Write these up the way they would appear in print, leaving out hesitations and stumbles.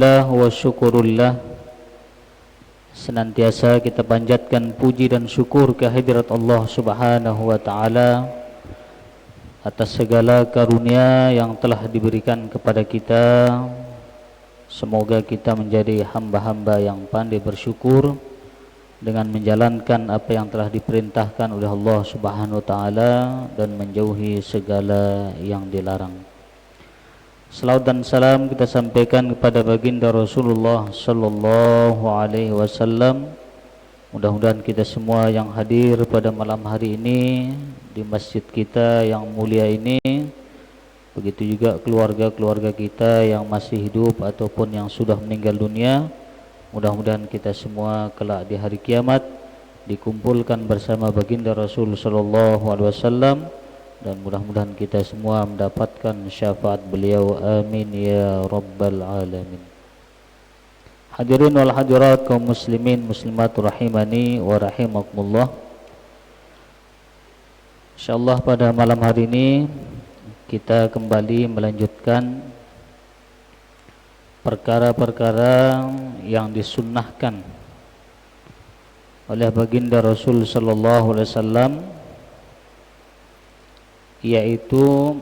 Wa syukurullah, senantiasa kita panjatkan puji dan syukur kehadirat Allah Subhanahu wa taala atas segala karunia yang telah diberikan kepada kita. Semoga kita menjadi hamba-hamba yang pandai bersyukur dengan menjalankan apa yang telah diperintahkan oleh Allah Subhanahu wa taala dan menjauhi segala yang dilarang. Salawat dan salam kita sampaikan kepada baginda Rasulullah sallallahu alaihi wasallam. Mudah-mudahan kita semua yang hadir pada malam hari ini di masjid kita yang mulia ini, begitu juga keluarga-keluarga kita yang masih hidup ataupun yang sudah meninggal dunia, mudah-mudahan kita semua kelak di hari kiamat dikumpulkan bersama baginda Rasul sallallahu alaihi wasallam, dan mudah-mudahan kita semua mendapatkan syafaat beliau, amin ya rabbal alamin. Hadirin wal hadirat, kaum muslimin muslimat rahimani wa rahimakumullah. Insyaallah pada malam hari ini kita kembali melanjutkan perkara-perkara yang disunnahkan oleh baginda Rasul sallallahu alaihi wasallam, yaitu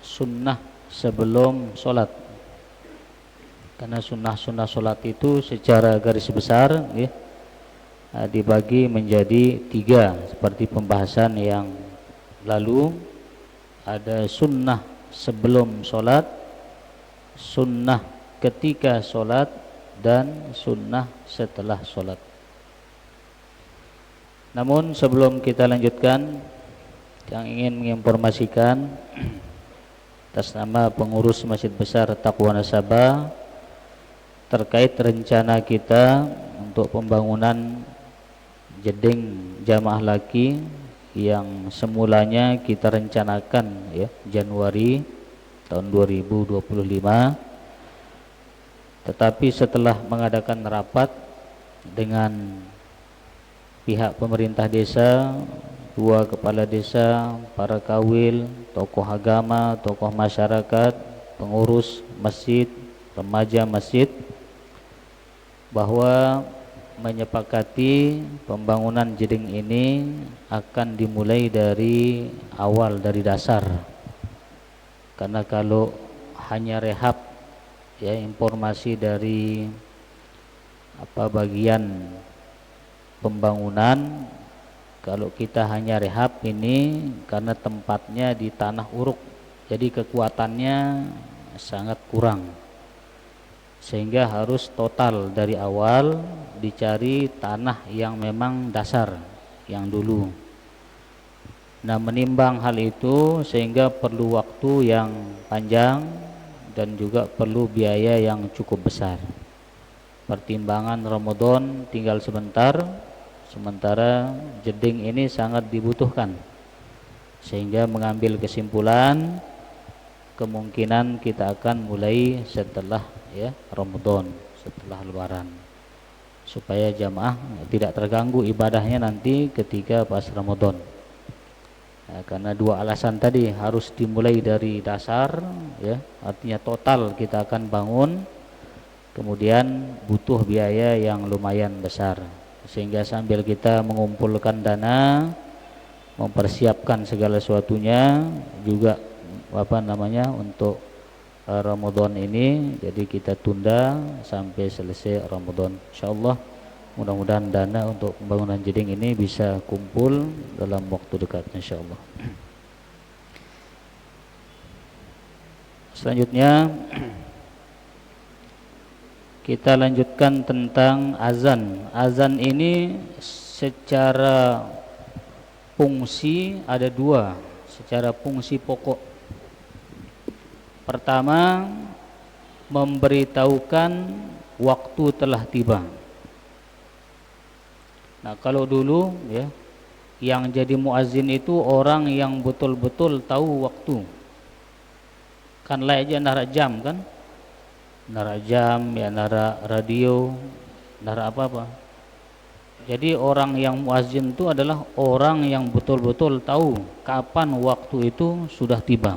sunnah sebelum sholat. Karena sunnah-sunnah sholat itu secara garis besar ya, dibagi menjadi 3 seperti pembahasan yang lalu. Ada sunnah sebelum sholat, sunnah ketika sholat, dan sunnah setelah sholat. Namun sebelum kita lanjutkan, yang ingin menginformasikan atas nama pengurus Masjid Besar Taqwa Nasabah terkait rencana kita untuk pembangunan jeding jamaah laki yang semulanya kita rencanakan ya Januari tahun 2025, tetapi setelah mengadakan rapat dengan pihak pemerintah desa, 2 kepala desa, para kawil, tokoh agama, tokoh masyarakat, pengurus masjid, remaja masjid, bahwa menyepakati pembangunan jeding ini akan dimulai dari awal, dari dasar. Karena kalau hanya rehab ya, informasi dari bagian pembangunan, kalau kita hanya rehab ini karena tempatnya di tanah uruk, jadi kekuatannya sangat kurang, sehingga harus total dari awal dicari tanah yang memang dasar, yang dulu. Nah, menimbang hal itu sehingga perlu waktu yang panjang dan juga perlu biaya yang cukup besar. Pertimbangan Ramadan tinggal sebentar, sementara jeding ini sangat dibutuhkan, sehingga mengambil kesimpulan kemungkinan kita akan mulai setelah ya Ramadan, setelah Lebaran, supaya jamaah tidak terganggu ibadahnya nanti ketika pas Ramadan. Nah, karena 2 alasan tadi, harus dimulai dari dasar ya, artinya total kita akan bangun, kemudian butuh biaya yang lumayan besar. Sehingga sambil kita mengumpulkan dana, mempersiapkan segala sesuatunya juga untuk Ramadan ini, jadi kita tunda sampai selesai Ramadan. Insyaallah mudah-mudahan dana untuk pembangunan jeding ini bisa kumpul dalam waktu dekat insyaallah. Selanjutnya kita lanjutkan tentang azan. Azan ini secara fungsi ada 2, secara fungsi pokok. Pertama, memberitahukan waktu telah tiba. Nah, kalau dulu ya, yang jadi muazin itu orang yang betul-betul tahu waktu. Kan lah aja nara jam kan? Nara jam, ya nara radio, nara apa-apa. Jadi orang yang muazzin itu adalah orang yang betul-betul tahu kapan waktu itu sudah tiba.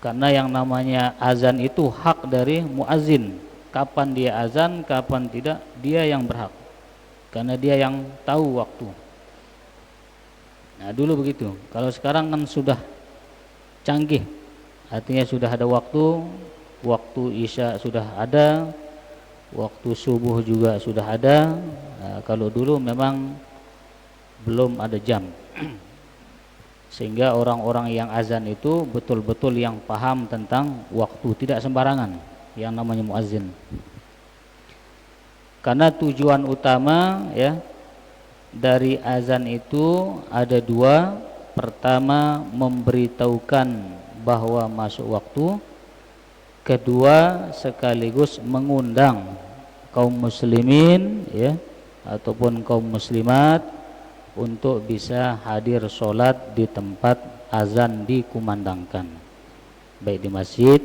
Karena yang namanya azan itu hak dari muazin. Kapan dia azan, kapan tidak, dia yang berhak. Karena dia yang tahu waktu. Nah, dulu begitu. Kalau sekarang kan sudah canggih. Artinya sudah ada waktu isya sudah ada, waktu subuh juga sudah ada. Nah, kalau dulu memang belum ada jam. Sehingga orang-orang yang azan itu betul-betul yang paham tentang waktu, tidak sembarangan yang namanya muazin. Karena tujuan utama ya dari azan itu ada dua. Pertama, memberitahukan bahwa masuk waktu. Kedua, sekaligus mengundang kaum muslimin ya ataupun kaum muslimat untuk bisa hadir sholat di tempat azan dikumandangkan, baik di masjid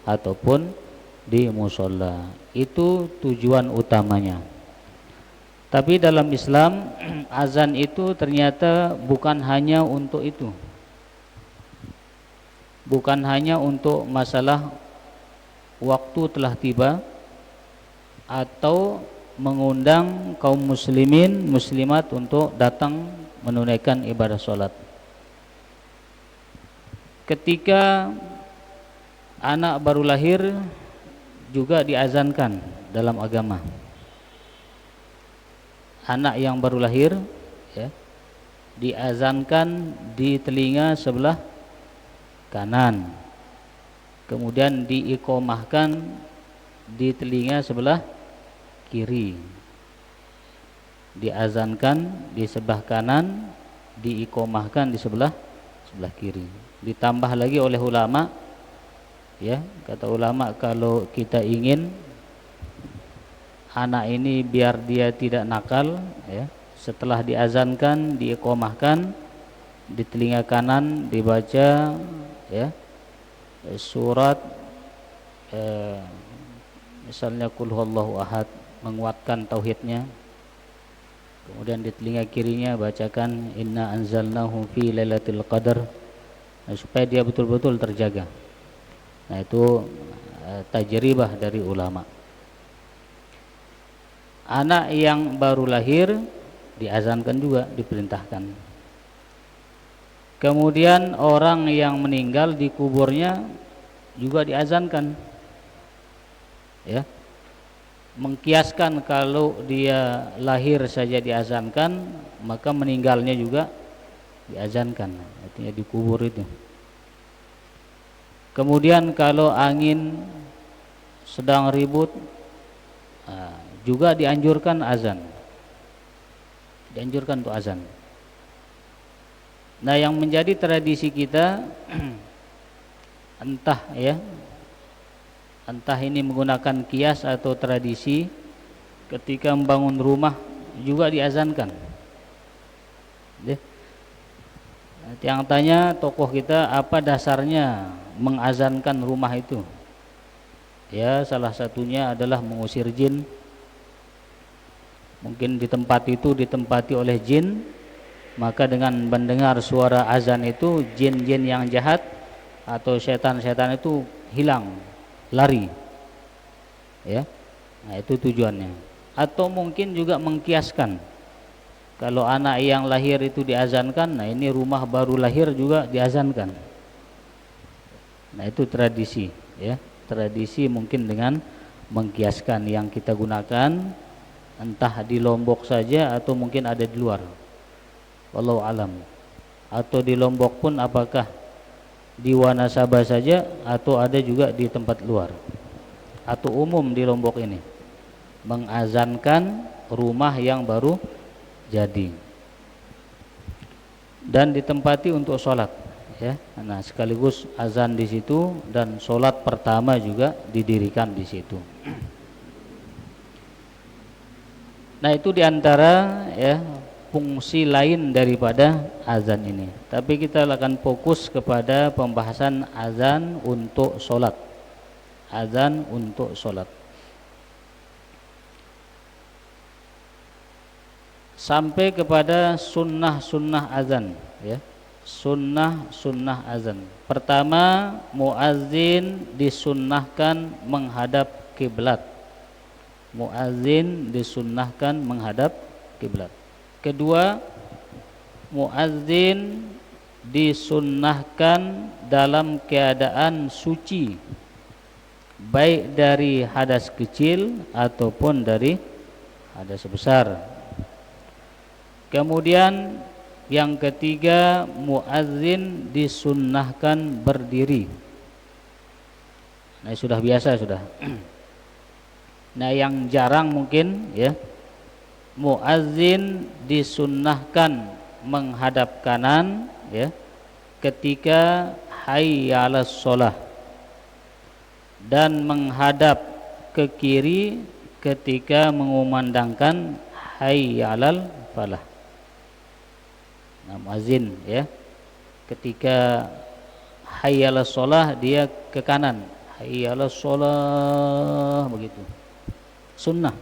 ataupun di musola. Itu tujuan utamanya. Tapi dalam Islam azan itu ternyata bukan hanya untuk itu, bukan hanya untuk masalah waktu telah tiba atau mengundang kaum muslimin muslimat untuk datang menunaikan ibadah sholat. Ketika anak baru lahir juga diazankan dalam agama. Anak yang baru lahir ya, diazankan di telinga sebelah kanan, kemudian diiqomahkan di telinga sebelah kiri. Diazankan di sebelah kanan, diiqomahkan di sebelah kiri. Ditambah lagi oleh ulama ya, kata ulama kalau kita ingin anak ini biar dia tidak nakal ya, setelah diazankan, diiqomahkan di telinga kanan dibaca ya surat misalnya qul huwallahu ahad, menguatkan tauhidnya. Kemudian di telinga kirinya bacakan inna anzalnahu fi lailatul qadar, nah, supaya dia betul-betul terjaga. Nah, itu tajribah dari ulama. Anak yang baru lahir diazankan juga, diperintahkan. Kemudian orang yang meninggal di kuburnya juga diazankan ya. Mengkiaskan kalau dia lahir saja diazankan, maka meninggalnya juga diazankan, artinya dikubur itu. Kemudian kalau angin sedang ribut juga dianjurkan azan, dianjurkan untuk azan. Nah, yang menjadi tradisi kita entah ini menggunakan kias atau tradisi, ketika membangun rumah juga diazankan. Yang tanya tokoh kita, apa dasarnya mengazankan rumah itu? Ya, salah satunya adalah mengusir jin. Mungkin di tempat itu ditempati oleh jin, maka dengan mendengar suara azan itu jin-jin yang jahat atau setan-setan itu hilang, lari ya. Nah, itu tujuannya. Atau mungkin juga mengkiaskan, kalau anak yang lahir itu diazankan, nah ini rumah baru lahir juga diazankan. Nah, itu tradisi ya. Tradisi mungkin dengan mengkiaskan yang kita gunakan, entah di Lombok saja atau mungkin ada di luar, wallahu alam. Atau di Lombok pun apakah di Wanasaba saja atau ada juga di tempat luar, atau umum di Lombok ini mengazankan rumah yang baru jadi dan ditempati untuk sholat ya. Nah, sekaligus azan di situ dan sholat pertama juga didirikan di situ. Nah, itu diantara ya fungsi lain daripada azan ini. Tapi kita akan fokus kepada pembahasan azan untuk sholat. Azan untuk sholat. Sampai kepada sunnah-sunnah azan ya. sunnah azan. Pertama, muazin disunnahkan menghadap kiblat. Muazin disunnahkan menghadap kiblat. Kedua, muazin disunnahkan dalam keadaan suci, baik dari hadas kecil ataupun dari hadas besar. Kemudian yang ketiga, muazin disunnahkan berdiri. Nah, sudah biasa sudah. Nah, yang jarang mungkin ya, muazin disunnahkan menghadap kanan ya ketika hayya 'alas shalah, dan menghadap ke kiri ketika mengumandangkan hayya 'alal falah. Nah, muazin ya ketika hayya 'alas shalah dia ke kanan, hayya 'alas shalah begitu. Sunnah.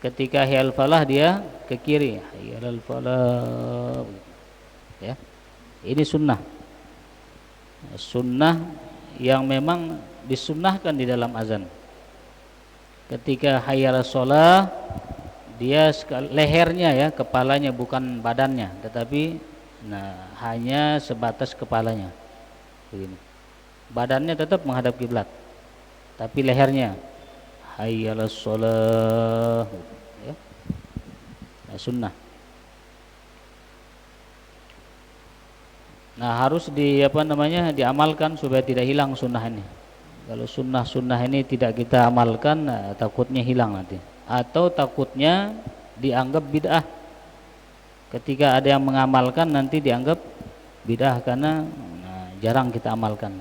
Ketika hayya 'alal falah dia ke kiri, hayya 'alal falah begitu. Ya. Ini sunnah. Sunnah yang memang disunnahkan di dalam azan. Ketika hayya 'alas shalah dia lehernya ya, kepalanya bukan badannya, tetapi hanya sebatas kepalanya. Begini. Badannya tetap menghadap kiblat, tapi lehernya hayya 'alas shalah ya. Nah, sunnah. Nah, harus diamalkan supaya tidak hilang sunnah ini. Kalau sunnah ini tidak kita amalkan, takutnya hilang nanti, atau takutnya dianggap bid'ah. Ketika ada yang mengamalkan nanti dianggap bid'ah karena jarang kita amalkan.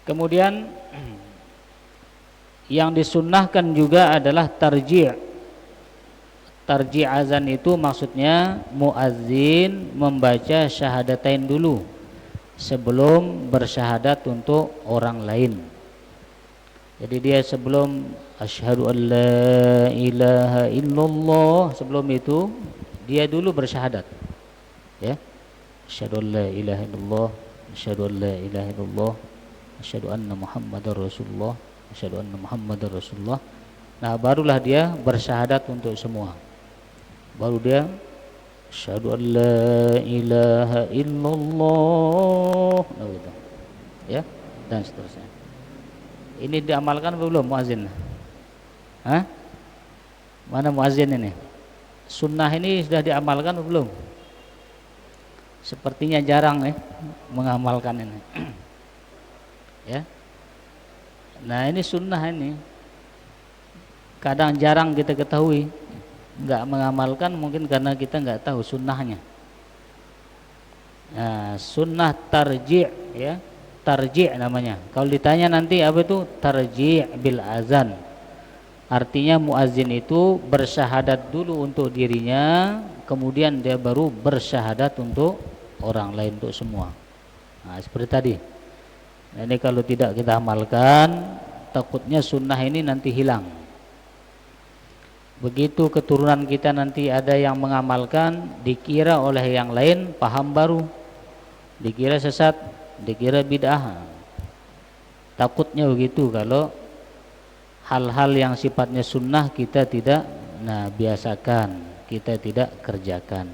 Kemudian yang disunnahkan juga adalah tarji'. Tarji' azan itu maksudnya muazzin membaca syahadatain dulu sebelum bersyahadat untuk orang lain. Jadi dia sebelum asyhadu an la ilaha illallah, sebelum itu dia dulu bersyahadat. Ya. Asyhadu an la ilaha illallah, asyhadu an la ilaha illallah, asyhadu anna muhammadar rasulullah, asyhadu anna muhammadar rasulullah. Nah, barulah dia bersyahadat untuk semua. Baru dia asyhadu an la ilaha illallah. Nah, gitu. Ya, dan seterusnya. Ini diamalkan atau belum muazin? Hah? Mana muazin ini? Sunnah ini sudah diamalkan atau belum? Sepertinya jarang mengamalkan ini. Ya. Nah, ini sunnah ini. Kadang jarang kita ketahui. Enggak mengamalkan mungkin karena kita enggak tahu sunnahnya. Nah, sunnah tarji' ya. Tarji' namanya. Kalau ditanya nanti apa itu tarji' bil azan, artinya muazin itu bersyahadat dulu untuk dirinya, kemudian dia baru bersyahadat untuk orang lain, untuk semua. Nah, seperti tadi. Nah, ini kalau tidak kita amalkan, takutnya sunnah ini nanti hilang. Begitu keturunan kita nanti ada yang mengamalkan, dikira oleh yang lain paham baru, dikira sesat, dikira bid'ah. Takutnya begitu kalau hal-hal yang sifatnya sunnah kita tidak biasakan, kita tidak kerjakan.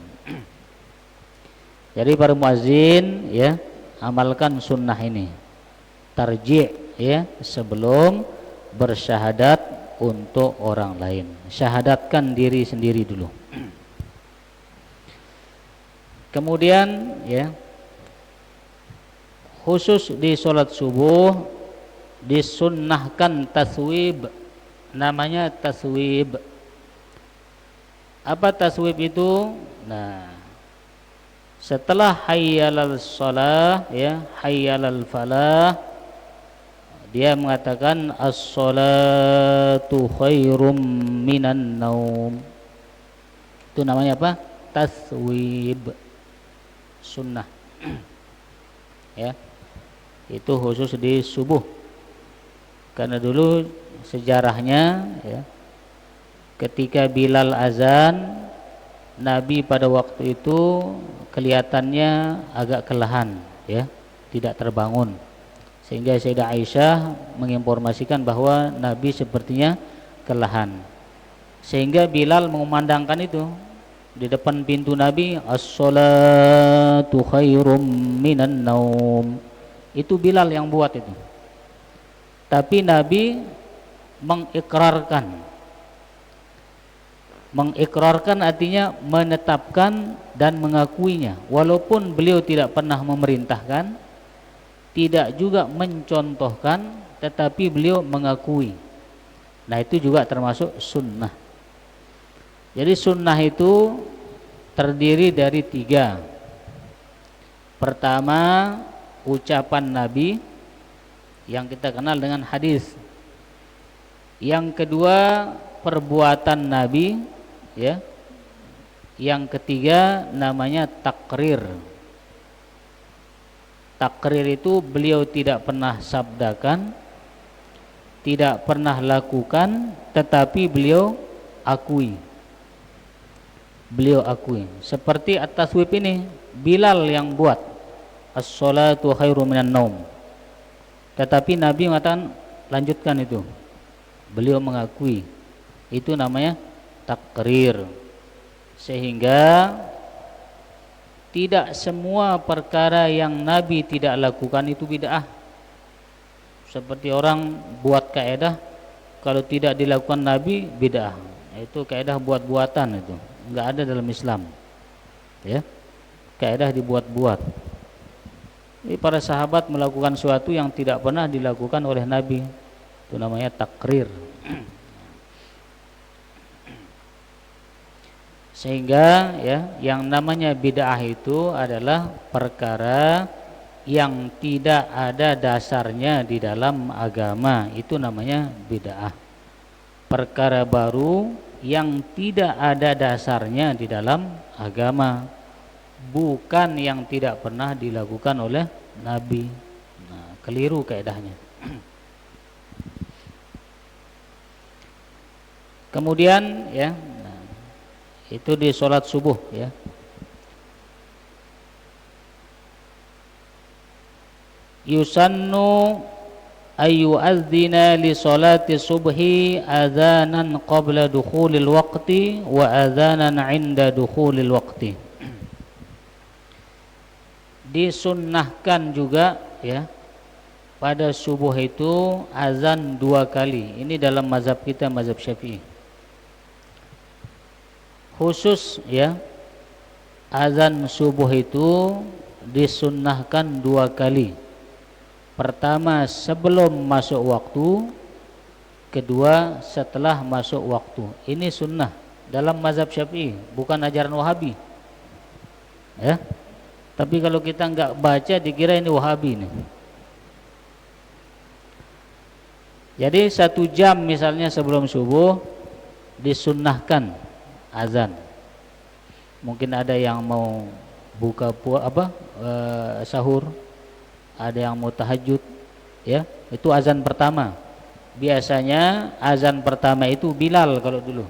Jadi para muazin ya, amalkan sunnah ini, tarji' ya, sebelum bersyahadat untuk orang lain. Syahadatkan diri sendiri dulu. Kemudian ya, khusus di sholat subuh disunnahkan taswib. Namanya taswib. Apa taswib itu? Nah, setelah hayyalal shalah ya, hayyalal falah, dia mengatakan as-salatu khairum minan naum. Itu namanya apa? Taswib. Sunnah. Ya. Itu khusus di subuh. Karena dulu sejarahnya ya, ketika Bilal azan, Nabi pada waktu itu kelihatannya agak kelelahan, ya, tidak terbangun. Sehingga Sayyidah Aisyah menginformasikan bahwa Nabi sepertinya kelelahan. Sehingga Bilal mengumandangkan itu di depan pintu Nabi, as-salatu khairum minan naum. Itu Bilal yang buat itu. Tapi Nabi mengikrarkan. Mengikrarkan artinya menetapkan dan mengakuinya. Walaupun beliau tidak pernah memerintahkan, tidak juga mencontohkan, tetapi beliau mengakui. Nah, itu juga termasuk sunnah. Jadi sunnah itu terdiri dari 3. Pertama, ucapan Nabi yang kita kenal dengan hadis. Yang kedua, perbuatan Nabi, ya. Yang ketiga namanya takrir. Takrir itu beliau tidak pernah sabdakan, tidak pernah lakukan, tetapi beliau akui. Beliau akui. Seperti at-taswib ini, Bilal yang buat as-salatu khairu minan naum. Tetapi Nabi mengatakan lanjutkan itu. Beliau mengakui. Itu namanya takrir. Sehingga tidak semua perkara yang Nabi tidak lakukan itu bid'ah. Seperti orang buat kaidah, kalau tidak dilakukan Nabi bid'ah. Itu kaidah buat-buatan itu. Enggak ada dalam Islam. Ya. Kaidah dibuat-buat. Jadi para sahabat melakukan sesuatu yang tidak pernah dilakukan oleh Nabi. Itu namanya takrir. Sehingga ya, yang namanya bid'ah itu adalah perkara yang tidak ada dasarnya di dalam agama. Itu namanya bid'ah. Perkara baru yang tidak ada dasarnya di dalam agama, bukan yang tidak pernah dilakukan oleh Nabi. Nah, keliru kaidahnya. Kemudian ya, itu di sholat subuh ya. Yusannu ayu adzina li sholati subhi adzanan qabla dukhulil waqti wa adzanan 'inda dukhulil waqti. Disunnahkan juga ya, pada subuh itu azan 2 kali. Ini dalam mazhab kita, mazhab Syafi'i. Khusus ya, azan subuh itu disunnahkan 2 kali. Pertama sebelum masuk waktu, kedua setelah masuk waktu. Ini sunnah dalam mazhab Syafi'i, bukan ajaran Wahabi. Ya. Tapi kalau kita enggak baca dikira ini Wahabi nih. Jadi 1 jam misalnya sebelum subuh disunnahkan azan. Mungkin ada yang mau buka sahur, ada yang mau tahajud, ya. Itu azan pertama. Biasanya azan pertama itu Bilal kalau dulu.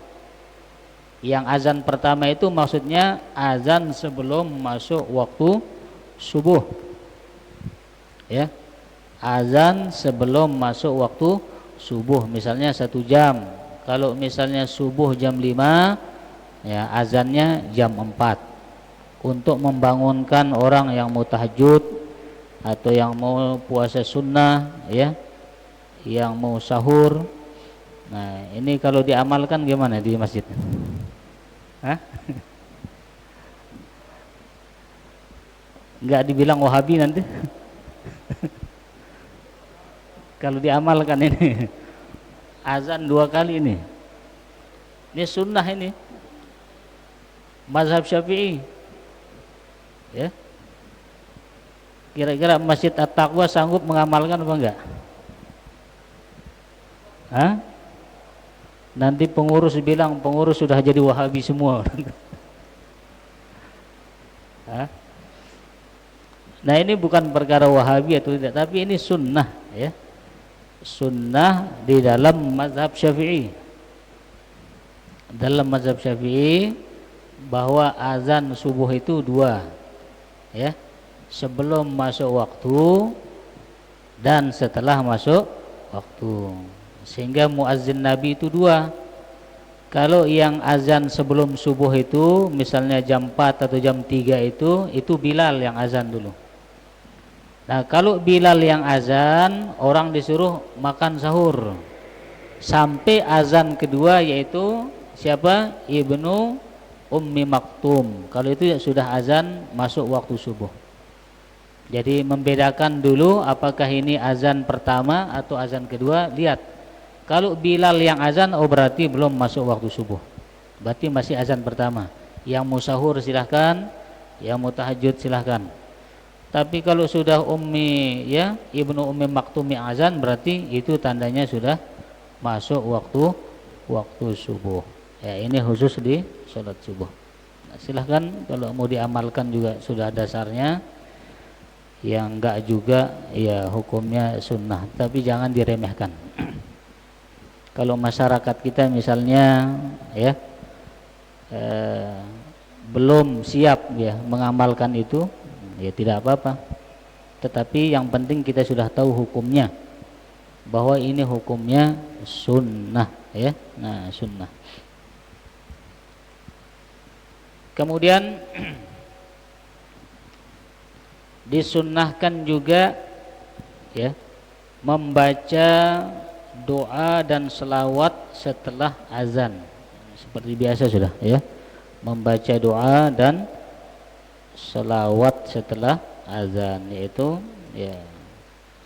Yang azan pertama itu maksudnya azan sebelum masuk waktu subuh. Ya. Azan sebelum masuk waktu subuh, misalnya 1 jam. Kalau misalnya subuh jam 5, ya azannya jam 4. Untuk membangunkan orang yang mau tahajud atau yang mau puasa sunnah, ya, yang mau sahur. Nah, ini kalau diamalkan gimana di masjid? Hah? Enggak dibilang Wahabi nanti? Kalau diamalkan ini azan 2 kali ini sunnah, ini mazhab Syafi'i, ya. Kira-kira Masjid At-Taqwa sanggup mengamalkan apa enggak? Hah? Nanti pengurus bilang pengurus sudah jadi Wahabi semua. Hah? Nah, ini bukan perkara Wahabi atau tidak, tapi ini sunnah, ya. Sunnah di dalam mazhab Syafi'i. Dalam mazhab Syafi'i bahwa azan subuh itu dua, ya, sebelum masuk waktu dan setelah masuk waktu. Sehingga muazzin Nabi itu dua. Kalau yang azan sebelum subuh itu misalnya jam 4 atau jam 3 itu Bilal yang azan dulu. Nah, kalau Bilal yang azan, orang disuruh makan sahur sampai azan kedua, yaitu siapa? Ibnu Ummi Maktum. Kalau itu sudah azan masuk waktu subuh. Jadi membedakan dulu apakah ini azan pertama atau azan kedua. Lihat, kalau Bilal yang azan, oh berarti belum masuk waktu subuh, berarti masih azan pertama. Yang mau sahur silahkan, yang mau tahajud silahkan. Tapi kalau sudah Ummi, ya, Ibnu Ummi Maktum yang azan, berarti itu tandanya sudah masuk waktu subuh. Ya, ini khusus di sholat subuh. Nah, silahkan kalau mau diamalkan juga sudah dasarnya. Yang enggak juga ya hukumnya sunnah, tapi jangan diremehkan. Kalau masyarakat kita misalnya, ya, belum siap, ya, mengamalkan itu, ya tidak apa-apa. Tetapi yang penting kita sudah tahu hukumnya, bahwa ini hukumnya sunnah, ya. Nah, sunnah. Kemudian disunnahkan juga, ya, membaca doa dan selawat setelah azan. Seperti biasa sudah, ya, membaca doa dan selawat setelah azan, yaitu, ya,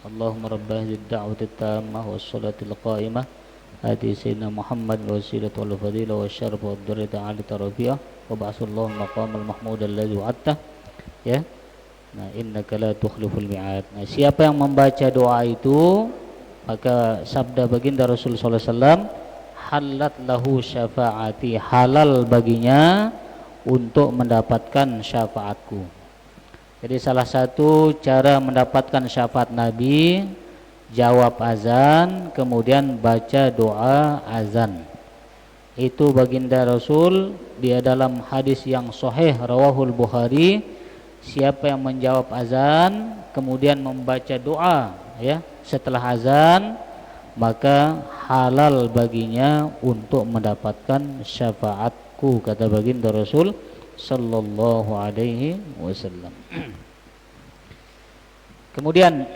Allahumma rabb hadhihi ad-da'wati at-tammah was-salatil qa'imah ati sayyidina Muhammad wasilatu wal fadilah wasyaraf wad darajata 'aliyata rafi'ah wa ba'atsallahu maqamal mahmud alladzi wa'adta, ya. Nah, innaka la tukhliful mi'ad. Nah, siapa yang membaca doa itu, maka sabda baginda Rasul sallallahu alaihi wasallam, halat lahu syafaati, halal baginya untuk mendapatkan syafaatku. Jadi salah satu cara mendapatkan syafaat Nabi, jawab azan kemudian baca doa azan. Itu baginda Rasul, dia dalam hadis yang sahih rawahul Bukhari, siapa yang menjawab azan kemudian membaca doa, ya, setelah azan, maka halal baginya untuk mendapatkan syafaatku, kata baginda Rasul sallallahu alaihi wasallam. Kemudian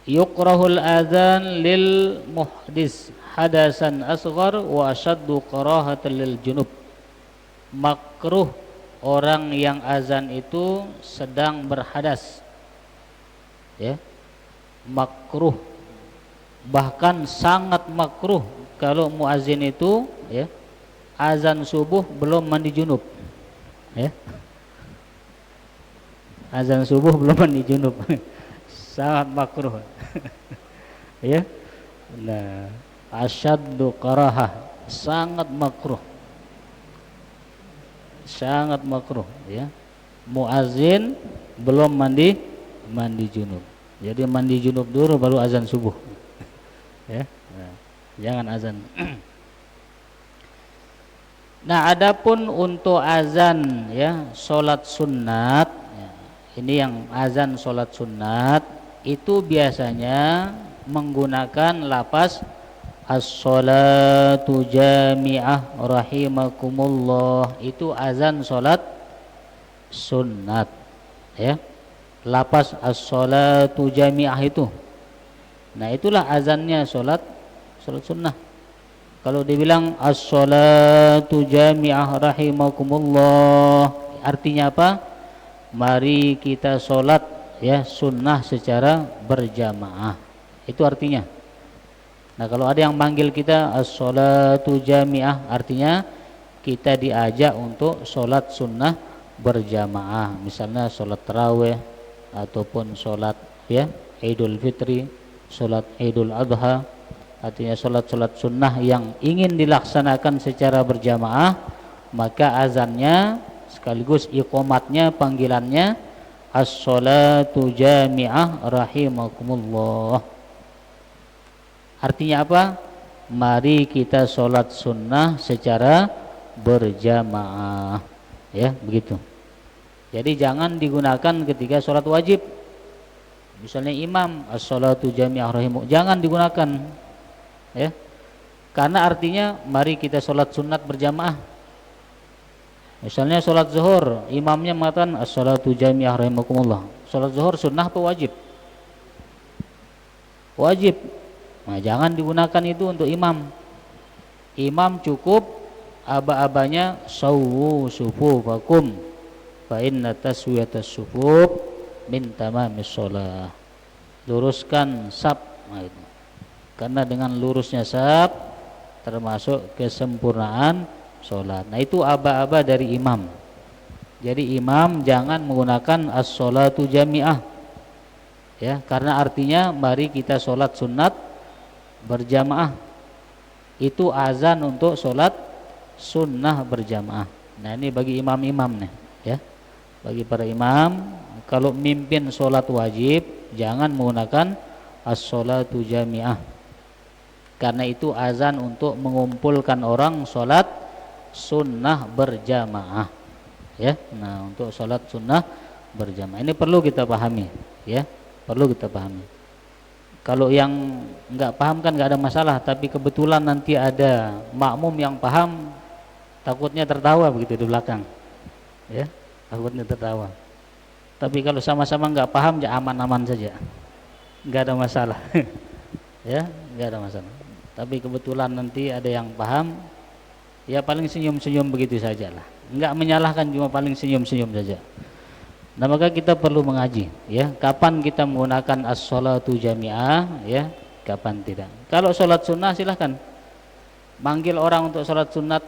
yukrahul adzan lil muhdis hadasan asghar wa ashaddu karahatan lil junub. Makruh orang yang azan itu sedang berhadas, ya, makruh, bahkan sangat makruh kalau muazin itu, ya, azan subuh belum mandi junub, ya, azan subuh belum mandi junub. Sangat makruh. Ya. Nah, asyaddu karahah, sangat makruh. Sangat makruh, ya. Muazin belum mandi junub. Jadi mandi junub dulu baru azan subuh. Ya. Nah, jangan azan. Nah, adapun untuk azan, ya, salat sunat, ya, ini yang azan salat sunat itu biasanya menggunakan lafaz as-salatu jami'ah rahimakumullah. Itu azan salat sunat, ya, lafaz as-salatu jami'ah itu. Nah, itulah azannya salat sunnah. Kalau dibilang as-salatu jami'ah rahimakumullah, artinya apa? Mari kita salat, ya, sunnah secara berjamaah. Itu artinya. Nah, kalau ada yang manggil kita as-salatu jami'ah, artinya kita diajak untuk sholat sunnah berjamaah. Misalnya sholat tarawih ataupun sholat, ya, Idul Fitri, sholat Idul Adha. Artinya sholat-sholat sunnah yang ingin dilaksanakan secara berjamaah, maka azannya sekaligus iqamatnya, panggilannya as-salatu jami'ah rahimakumullah. Artinya apa? mari kita sholat sunnah secara berjamaah, ya begitu. Jadi jangan digunakan ketika sholat wajib. Misalnya imam as-sholatu jami'ah rahimu, jangan digunakan, ya, karena artinya mari kita sholat sunat berjamaah. Misalnya sholat zuhur, imamnya mengatakan as-sholatu jami'ah rahimakumullah. Sholat zuhur sunnah apa wajib? Wajib. Nah, jangan digunakan itu untuk imam. Imam cukup aba-abanya sawu sufufakum fa inna taswiyatas sufuf min tamamis shalah. Luruskan saf. Nah, itu. Karena dengan lurusnya saf termasuk kesempurnaan sholat. Nah, itu aba-aba dari imam. Jadi imam jangan menggunakan as-sholatu jami'ah, ya, karena artinya mari kita sholat sunat berjamaah. Itu azan untuk sholat sunnah berjamaah. Nah, ini bagi imam-imam nih, ya, bagi para imam, kalau mimpin sholat wajib jangan menggunakan as-sholatu jami'ah, karena itu azan untuk mengumpulkan orang sholat sunnah berjamaah, ya. Nah, untuk sholat sunnah berjamaah ini perlu kita pahami, ya, perlu kita pahami. Kalau yang nggak paham kan nggak ada masalah, tapi kebetulan nanti ada makmum yang paham, takutnya tertawa begitu di belakang, ya, takutnya tertawa. Tapi kalau sama-sama nggak paham ya aman-aman saja, nggak ada masalah. Ya, nggak ada masalah. Tapi kebetulan nanti ada yang paham, ya paling senyum-senyum begitu saja lah, nggak menyalahkan, cuma paling senyum-senyum saja. Nah, maka kita perlu mengaji, ya, kapan kita menggunakan as-sholatu jami'ah, ya, kapan tidak. Kalau sholat sunnah silahkan manggil orang untuk sholat sunat,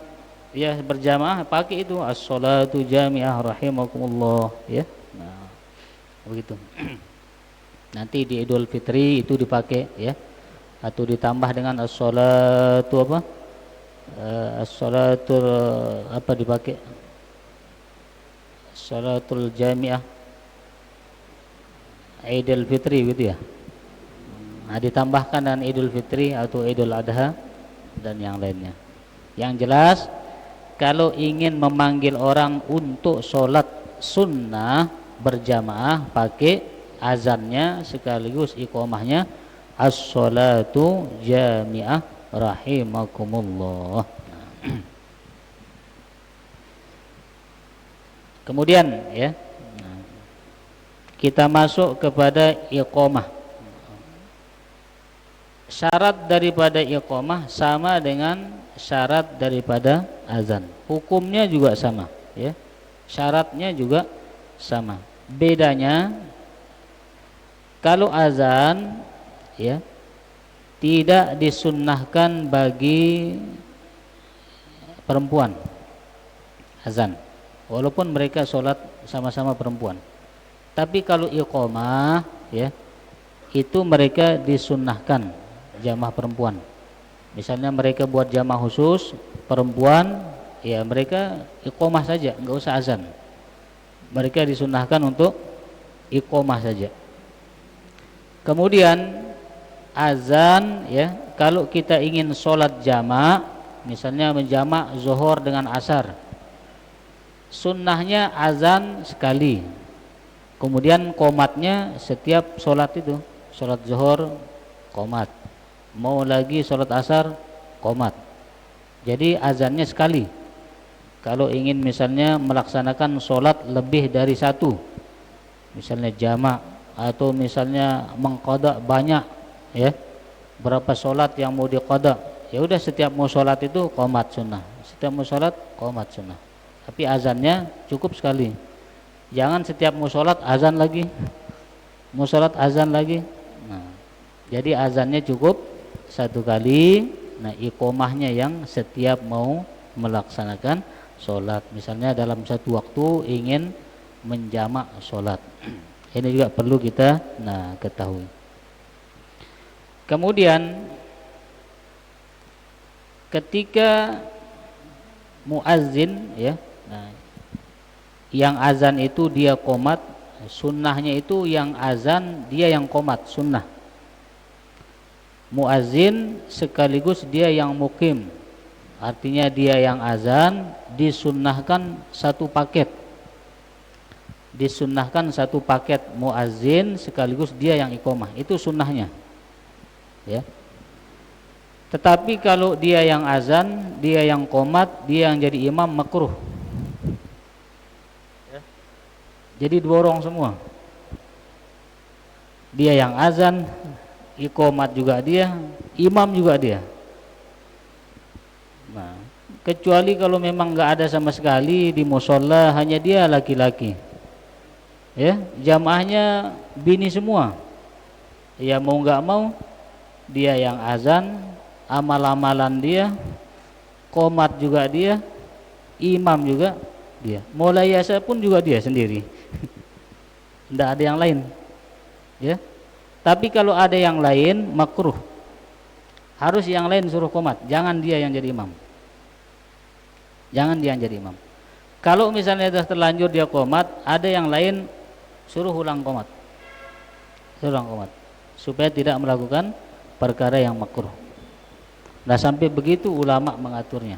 ya, berjamaah, pakai itu as-sholatu jami'ah rahimakumullah, ya. Nah, begitu. Nanti di Idul Fitri itu dipakai, ya, atau ditambah dengan as-sholatu apa? As-sholatul apa dipakai? Sholatul jami'ah Idul Fitri gitu ya. Nah, ditambahkan dengan Idul Fitri atau Idul Adha dan yang lainnya. Yang jelas kalau ingin memanggil orang untuk sholat sunnah berjamaah, pakai azannya sekaligus iqamahnya as-sholatu jami'ah rahimakumullah. Kemudian, ya, kita masuk kepada iqamah. Syarat daripada iqamah sama dengan syarat daripada azan. Hukumnya juga sama, ya. Syaratnya juga sama. Bedanya kalau azan, ya, tidak disunnahkan bagi perempuan azan, walaupun mereka sholat sama-sama perempuan. Tapi kalau iqamah, ya, itu mereka disunnahkan jamaah perempuan. Misalnya mereka buat jamaah khusus perempuan, ya mereka iqamah saja, enggak usah azan. Mereka disunnahkan untuk iqamah saja. Kemudian azan, ya, kalau kita ingin sholat jama', misalnya menjama' zuhur dengan asar, sunnahnya azan sekali, kemudian qomatnya setiap sholat itu, sholat zuhur qomat, mau lagi sholat asar qomat. Jadi azannya sekali. Kalau ingin misalnya melaksanakan sholat lebih dari satu, misalnya jama' atau misalnya mengqada banyak, ya, berapa sholat yang mau diqada, ya udah setiap mau sholat itu qomat sunnah, setiap mau sholat qomat sunnah. Tapi azannya cukup sekali. Jangan setiap mau sholat azan lagi, mau sholat azan lagi. Nah, jadi azannya cukup satu kali. Nah, iqomahnya yang setiap mau melaksanakan sholat. Misalnya dalam satu waktu ingin menjamak sholat. Ini juga perlu kita ketahui. Kemudian ketika muazzin, ya, yang azan itu dia qomat, sunnahnya itu yang azan dia yang qomat sunnah. Muazin sekaligus dia yang mukim, artinya dia yang azan, disunnahkan satu paket. Disunnahkan satu paket muazin sekaligus dia yang iqomah, itu sunnahnya, ya. Tetapi kalau dia yang azan, dia yang qomat, dia yang jadi imam, makruh. Jadi diborong semua. Dia yang azan, iqomat juga dia, imam juga dia. Nah, kecuali kalau memang nggak ada sama sekali di musola, hanya dia laki-laki, ya, jamaahnya bini semua. Ya mau nggak mau, dia yang azan, amal-amalan dia, qomat juga dia, imam juga dia, mulayasa pun juga dia sendiri. Tidak ada yang lain, ya. Tapi kalau ada yang lain, makruh. Harus yang lain suruh qomat, jangan dia yang jadi imam. Jangan dia yang jadi imam. Kalau misalnya sudah terlanjur dia qomat, ada yang lain suruh ulang qomat. Suruh ulang qomat supaya tidak melakukan perkara yang makruh. Nah, sampai begitu ulama mengaturnya.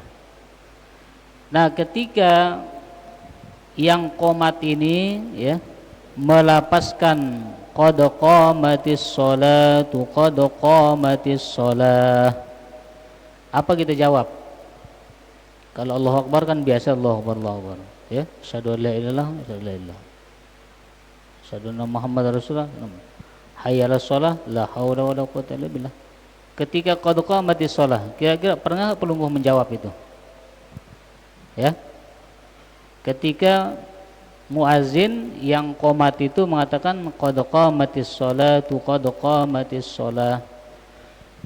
Nah, ketika yang qomat ini, ya, melapaskan qad qamatis sholatu, qad qamatis sholah, apa kita jawab? Kalau Allahu Akbar kan biasa Allahu Akbar, Allahu Akbar, ya, asyhadu an la ilaha illallah, asyhadu an la ilaha illallah, asyhadu anna Muhammadar Rasulullah, hayya 'alas shalah, la haula wala quwwata illa billah. Ketika qad qamatis shalah, kira-kira pernah perlu menjawab itu? Ya. Ketika muazin yang qomat itu mengatakan qad qamatis sholatu, qad qamatis shalah.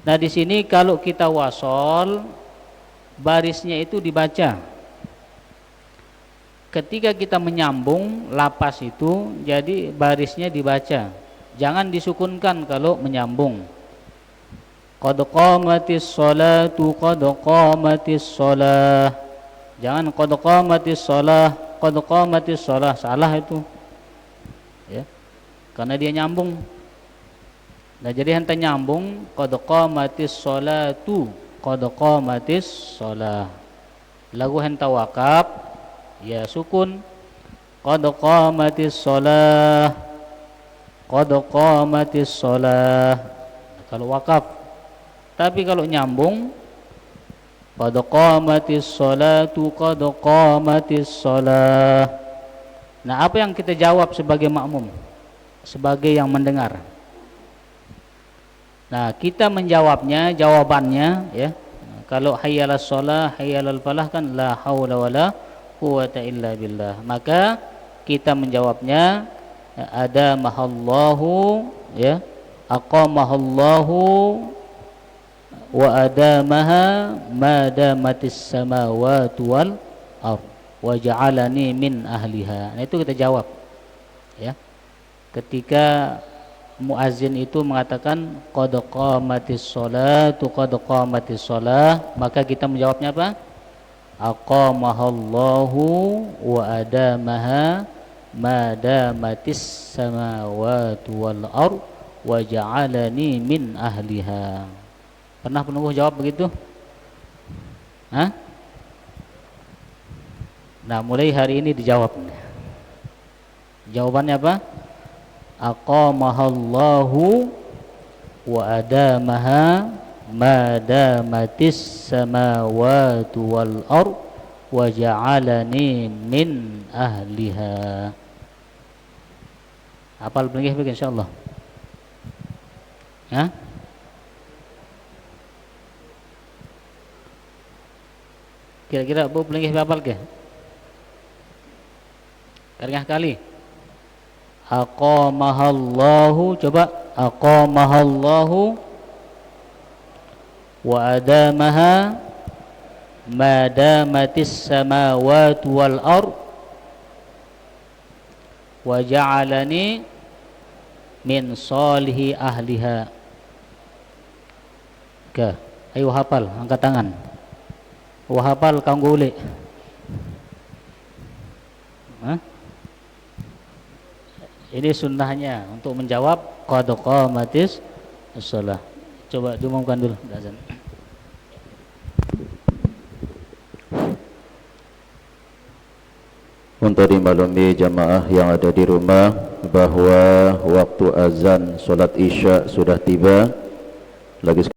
Nah, di sini kalau kita wasol, barisnya itu dibaca. Ketika kita menyambung lapas itu, jadi barisnya dibaca. Jangan disukunkan kalau menyambung. Qad qamatis sholatu, qad qamatis shalah. Jangan qad qamatis shalah, qad qamatis shalah, salah itu, ya, karena dia nyambung. Nah, jadi henta nyambung qad qamatis sholatu, qad qamatis shalah. Lagu henta wakaf, ya sukun qad qamatis shalah, qad qamatis shalah kalau wakaf. Tapi kalau nyambung qad qamatis sholatu, qad qamatis shalah. Nah, apa yang kita jawab sebagai makmum, sebagai yang mendengar? Nah, kita menjawabnya, jawabannya, ya. Kalau hayya 'alas shalah, hayya 'alal falah kan la haula wala quwwata illa billah. Maka kita menjawabnya ada mahallahu, ya, aqamahallahu wa adamaha ma damatis samawati wal ardh wa ja'alani min ahliha. Nah, itu kita jawab, ya. Ketika muazin itu mengatakan qad qamatis sholatu, qad qamatis shalah, maka kita menjawabnya apa? Aqamahallahu wa adamaha ma damatis samawati wal ardh wa ja'alani min ahliha. Pernah penunggu jawab begitu? Hah? Nah, mulai hari ini dijawab. Jawabannya apa? Aqamahallahu wa adamaha ma damatis samawati wal ardh wa ja'alani min ahliha. Hafal benggih insyaallah. Ya? Kira-kira bu pelingih hafal ke? Karengah kali. Aqamahallahu, coba aqamahallahu wa adamaha ma damatis samawati wal ardh wa ja'alani min salihi ahliha. Ke, ayo hafal, angkat tangan. Hafal kanggo ule. Ini sunnahnya untuk menjawab qad qamatis shalah. Coba diumumkan dulu azan. Untuk dimaklumi jamaah yang ada di rumah bahwa waktu azan solat isya sudah tiba. Lagi